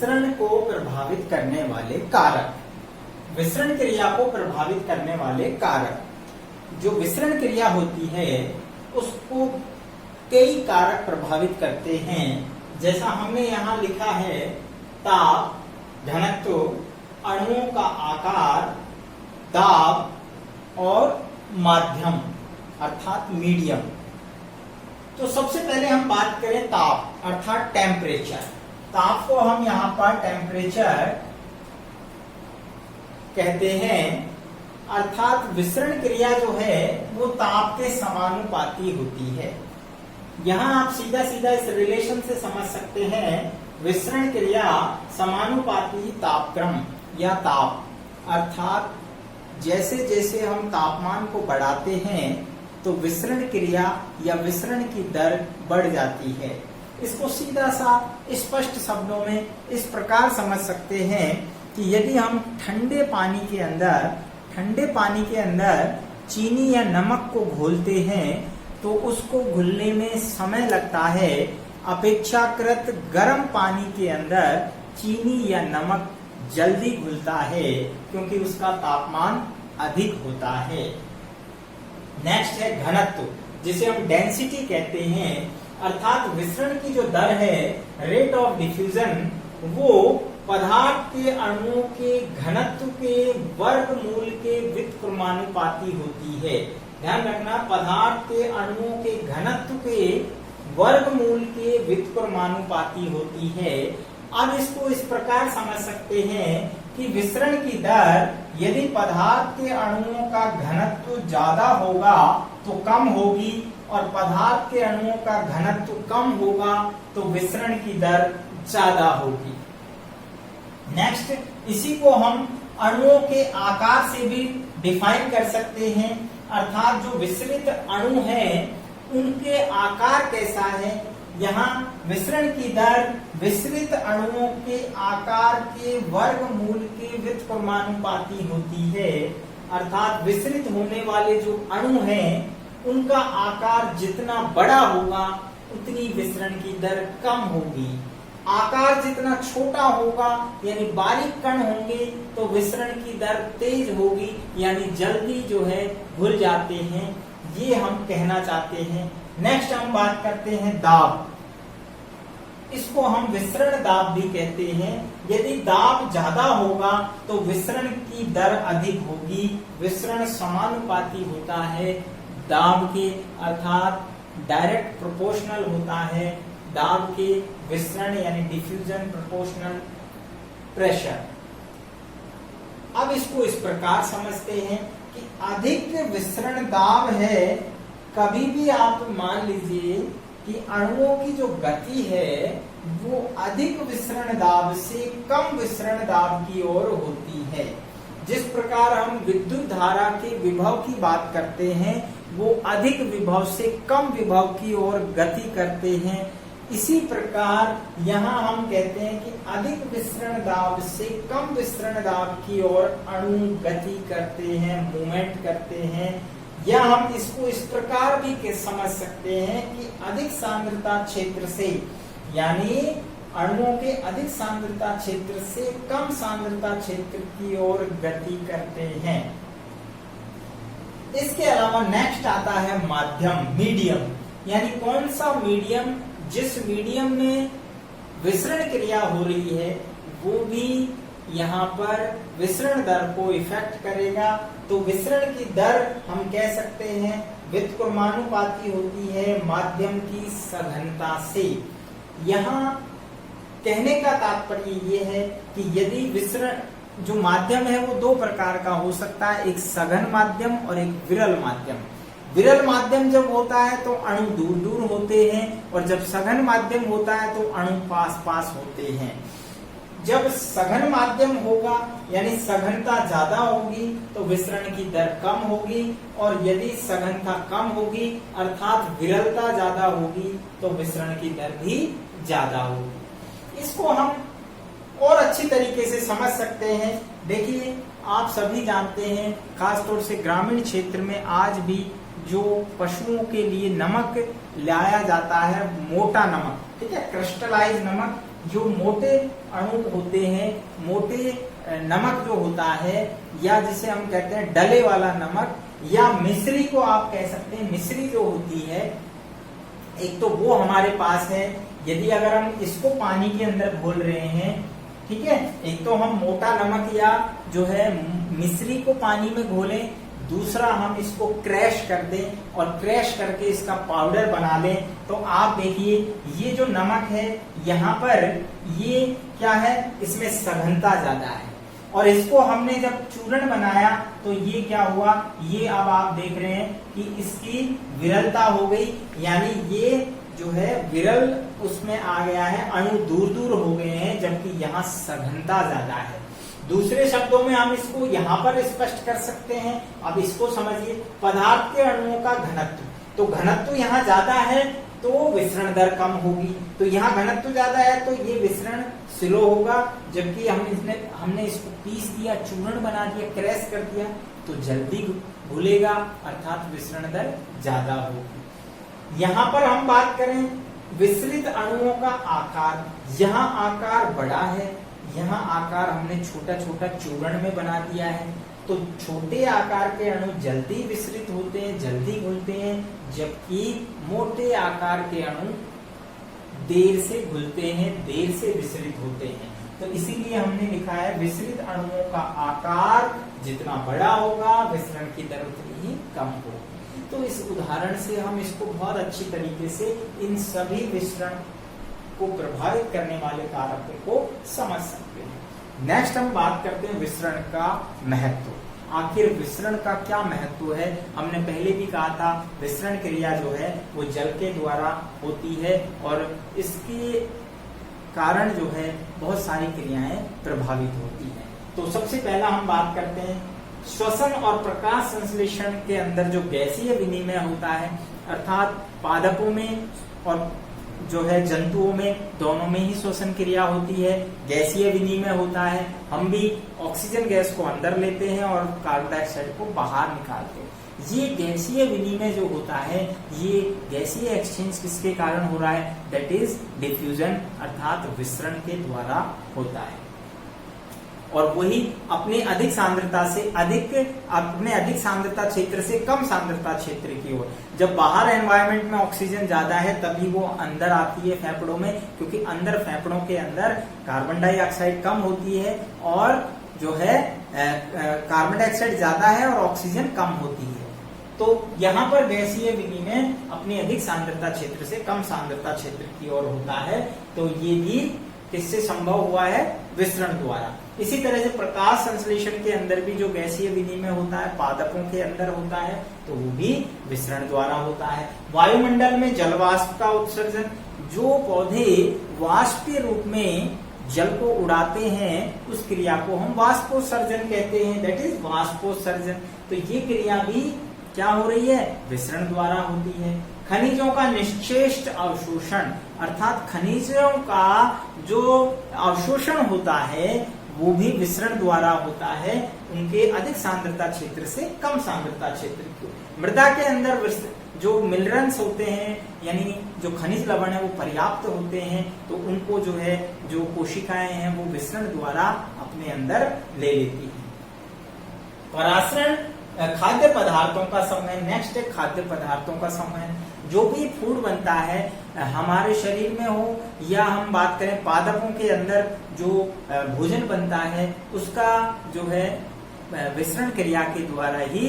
विसरण को प्रभावित करने वाले कारक। विसरण क्रिया को प्रभावित करने वाले कारक, जो विसरण क्रिया होती है उसको कई कारक प्रभावित करते हैं। जैसा हमने यहाँ लिखा है, ताप, घनत्व, अणुओं का आकार, दाब और माध्यम अर्थात मीडियम। तो सबसे पहले हम बात करें ताप अर्थात टेम्परेचर। ताप को हम यहाँ पर टेम्परेचर कहते हैं, अर्थात विसरण क्रिया जो है वो ताप के समानुपाती होती है। यहाँ आप सीधा सीधा इस रिलेशन से समझ सकते हैं, विसरण क्रिया समानुपाती तापक्रम या ताप, अर्थात जैसे जैसे हम तापमान को बढ़ाते हैं तो विसरण क्रिया या विसरण की दर बढ़ जाती है। इसको सीधा सा स्पष्ट शब्दों में इस प्रकार समझ सकते हैं कि यदि हम ठंडे पानी के अंदर चीनी या नमक को घोलते हैं तो उसको घुलने में समय लगता है, अपेक्षाकृत गर्म पानी के अंदर चीनी या नमक जल्दी घुलता है क्योंकि उसका तापमान अधिक होता है। नेक्स्ट है घनत्व, जिसे हम डेंसिटी कहते हैं, अर्थात विसरण की जो दर है, रेट ऑफ डिफ्यूजन, वो पदार्थ के अणुओं के घनत्व के वर्गमूल के व्युत्क्रमानुपाती होती है। ध्यान रखना, पदार्थ के अणुओं के घनत्व के वर्गमूल के व्युत्क्रमानुपाती होती है। अब इसको इस प्रकार समझ सकते हैं कि विसरण की दर यदि पदार्थ के अणुओं का घनत्व ज्यादा होगा तो कम होगी और पदार्थ के अणुओं का घनत्व कम होगा तो विसरण की दर ज्यादा होगी। नेक्स्ट, इसी को हम अणुओं के आकार से भी डिफाइन कर सकते हैं, अर्थात जो विसरित अणु हैं उनके आकार कैसा है। यहाँ विसरण की दर विसरित अणुओं के आकार के वर्गमूल के व्युत्क्रमानुपाती होती है, अर्थात विसरित होने वाले जो अणु हैं उनका आकार जितना बड़ा होगा उतनी विसरण की दर कम होगी। आकार जितना छोटा होगा यानी बारीक कण होंगे तो विसरण की दर तेज होगी, यानी जल्दी जो है घुल जाते हैं, ये हम कहना चाहते हैं। नेक्स्ट हम बात करते हैं दाब। इसको हम विसरण दाब भी कहते हैं। यदि दाब ज्यादा होगा तो विसरण की दर अधिक होगी। विसरण समानुपाती होता है दाब के, अर्थात डायरेक्ट प्रोपोर्शनल होता है दाब के विसरण यानी डिफ्यूजन प्रोपोर्शनल प्रेशर। अब इसको इस प्रकार समझते हैं कि अधिक विसरण दाब है, कभी भी आप मान लीजिए कि अणुओं की जो गति है वो अधिक विसरण दाब से कम विसरण दाब की ओर होती है। जिस प्रकार हम विद्युत धारा के विभव की बात करते हैं वो अधिक विभव से कम विभव की ओर गति करते हैं, इसी प्रकार यहाँ हम कहते हैं कि अधिक विसरण दाब से कम विसरण दाब की ओर अणु गति करते हैं, मूवमेंट करते हैं। या हम इसको इस प्रकार भी समझ सकते हैं कि अधिक सांद्रता क्षेत्र से, यानी अणुओं के अधिक सांद्रता क्षेत्र से कम सांद्रता क्षेत्र की ओर गति करते हैं। इसके अलावा नेक्स्ट आता है माध्यम, मीडियम, यानी कौन सा मीडियम, जिस मीडियम में विसरण क्रिया हो रही है वो भी यहाँ पर विसरण दर को इफेक्ट करेगा। तो विसरण की दर हम कह सकते हैं व्युत्क्रमानुपाती होती है माध्यम की सघनता से। यहाँ कहने का तात्पर्य ये है कि यदि विसरण जो माध्यम है वो दो प्रकार का हो सकता है, एक सघन माध्यम और एक विरल माध्यम। विरल माध्यम जब होता है तो अणु दूर दूर होते हैं और जब सघन माध्यम होता है तो अणु पास पास होते हैं। जब सघन माध्यम होगा यानी सघनता ज्यादा होगी तो विसरण की दर कम होगी, और यदि सघनता कम होगी अर्थात विरलता ज्यादा होगी तो विसरण की दर भी ज्यादा होगी। इसको हम और अच्छी तरीके से समझ सकते हैं। देखिए, आप सभी जानते हैं, खासतौर से ग्रामीण क्षेत्र में आज भी जो पशुओं के लिए नमक लाया जाता है, मोटा नमक, ठीक है, क्रिस्टलाइज नमक, जो मोटे अणु होते हैं, मोटे नमक जो होता है, या जिसे हम कहते हैं डले वाला नमक, या मिश्री को आप कह सकते हैं, मिश्री जो होती है, एक तो वो हमारे पास है। यदि अगर हम इसको पानी के अंदर घोल रहे हैं, ठीक है, एक तो हम मोटा नमक या जो है मिश्री को पानी में घोलें, दूसरा हम इसको क्रैश कर दें और क्रैश करके इसका पाउडर बना लें, तो आप देखिए ये जो नमक है यहाँ पर ये क्या है, इसमें सघनता ज्यादा है। और इसको हमने जब चूर्ण बनाया तो ये क्या हुआ, ये अब आप देख रहे हैं कि इसकी विरलता हो गई, यानी ये जो है विरल उसमें आ गया है, अणु दूर दूर हो गए हैं, जबकि यहाँ सघनता ज्यादा है। दूसरे शब्दों में हम इसको यहाँ पर स्पष्ट कर सकते हैं। अब इसको समझिए, पदार्थ के अणुओं का घनत्व, तो घनत्व यहाँ ज्यादा है तो विसरण दर कम होगी, तो यहाँ घनत्व ज्यादा है तो ये विसरण स्लो होगा, जबकि हमने इसको पीस दिया, चूर्ण बना दिया, क्रैश कर दिया, तो जल्दी घुलेगा, अर्थात विसरण दर ज्यादा होगी। यहाँ पर हम बात करें विसरित अणुओं का आकार, यहाँ आकार बड़ा है, यहाँ आकार हमने छोटा छोटा चूर्ण में बना दिया है, तो छोटे आकार के अणु जल्दी विसरित होते हैं, जल्दी घुलते हैं, जबकि मोटे आकार के अणु देर से घुलते हैं, देर से विसरित होते हैं। तो इसीलिए हमने लिखा है विसरित अणुओं का आकार जितना बड़ा होगा विसरण की दर उतनी ही कम होगी। तो इस उदाहरण से हम इसको बहुत अच्छी तरीके से इन सभी विसरण को प्रभावित करने वाले कारकों को समझ सकते हैं। नेक्स्ट हम बात करते हैं विसरण का महत्व। आखिर विसरण का क्या महत्व है? हमने पहले भी कहा था विसरण क्रिया जो है वो जल के द्वारा होती है और इसके कारण जो है बहुत सारी क्रियाएं प्रभावित होती हैं। तो सबसे पहला हम बात करते हैं श्वसन और प्रकाश संश्लेषण के अंदर जो गैसीय विनिमय होता है, अर्थात पादपों में और जो है जंतुओं में, दोनों में ही श्वसन क्रिया होती है, गैसीय विनिमय होता है। हम भी ऑक्सीजन गैस को अंदर लेते हैं और कार्बन डाइऑक्साइड को बाहर निकालते हैं। ये गैसीय विनिमय जो होता है, ये गैसीय एक्सचेंज किसके कारण हो रहा है? दैट इज डिफ्यूजन, अर्थात विसरण के द्वारा होता है। और वही अपने अधिक सांद्रता क्षेत्र से कम सांद्रता क्षेत्र की ओर। जब बाहर एनवायरनमेंट में ऑक्सीजन ज्यादा है तभी वो अंदर आती है फेफड़ों में, क्योंकि अंदर फेफड़ों के अंदर कार्बन डाइऑक्साइड कम होती है और जो है कार्बन डाइऑक्साइड ज्यादा है और ऑक्सीजन कम होती है। तो यहाँ पर गैसीय विनिमय अपनी अधिक सांद्रता क्षेत्र से कम सांद्रता क्षेत्र की ओर होता है। तो ये भी किससे संभव हुआ है? विसरण द्वारा। इसी तरह से प्रकाश संश्लेषण के अंदर भी जो गैसीय विनिमय होता है पादपों के अंदर होता है, तो वो भी विसरण द्वारा होता है। वायुमंडल में जल वाष्प का उत्सर्जन, जो पौधे वाष्प के रूप में जल को उड़ाते हैं उस क्रिया को हम वाष्पोत्सर्जन कहते हैं, दैट इज वाष्पोत्सर्जन। तो ये क्रिया भी क्या हो रही है? विसरण द्वारा होती है। खनिजों का निश्चेष्ट अवशोषण, अर्थात खनिजों का जो अवशोषण होता है वो भी विसरण द्वारा होता है, उनके अधिक सांद्रता क्षेत्र से कम सांद्रता क्षेत्र की। मृदा के अंदर जो मिनरल्स होते हैं, यानी जो खनिज लवण है वो पर्याप्त होते हैं, तो उनको जो है जो कोशिकाएं हैं वो विसरण द्वारा अपने अंदर ले लेती हैं। परासरण खाद्य पदार्थों का समूह। नेक्स्ट है खाद्य पदार्थों का समूह। जो भी फूड बनता है हमारे शरीर में हो या हम बात करें पादपों के अंदर जो भोजन बनता है उसका जो है विसरण क्रिया के द्वारा ही,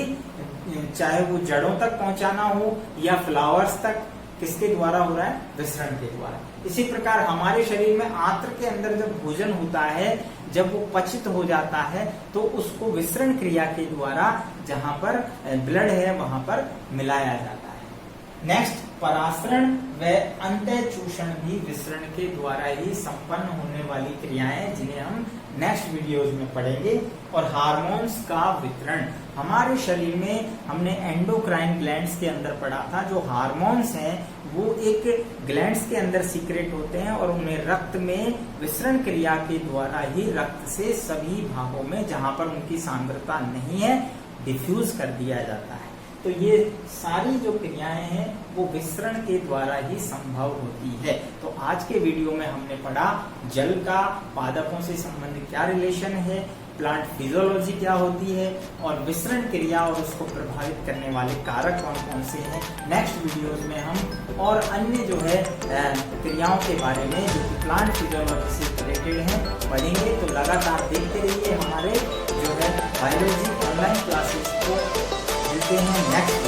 चाहे वो जड़ों तक पहुंचाना हो या फ्लावर्स तक, किसके द्वारा हो रहा है? विसरण के द्वारा। इसी प्रकार हमारे शरीर में आंत्र के अंदर जब भोजन होता है, जब वो पचित हो जाता है तो उसको विसरण क्रिया के द्वारा जहां पर ब्लड है वहां पर मिलाया जाता है। नेक्स्ट परासरण व अंतःचूषण भी विसरण के द्वारा ही संपन्न होने वाली क्रियाएं, जिन्हें हम नेक्स्ट वीडियोज में पढ़ेंगे। और हार्मोन्स का वितरण। हमारे शरीर में हमने एंडोक्राइन ग्लैंड्स के अंदर पढ़ा था, जो हार्मोन्स हैं वो एक ग्लैंड्स के अंदर सीक्रेट होते हैं और उन्हें रक्त में विसरण क्रिया के द्वारा ही रक्त से सभी भागों में जहां पर उनकी सांद्रता नहीं है डिफ्यूज कर दिया जाता है। तो ये सारी जो क्रियाएं हैं वो विसरण के द्वारा ही संभव होती है। तो आज के वीडियो में हमने पढ़ा जल का पादपों से संबंधित क्या रिलेशन है, प्लांट फिजियोलॉजी क्या होती है, और विसरण क्रिया और उसको प्रभावित करने वाले कारक कौन कौन से हैं। नेक्स्ट वीडियोस में हम और अन्य जो है क्रियाओं के बारे में जो कि प्लांट फिजियोलॉजी से रिलेटेड हैं पढ़ेंगे। तो लगातार देखते रहिए हमारे जो है बायोलॉजी ऑनलाइन क्लासेस को। मिलते हैं नेक्स्ट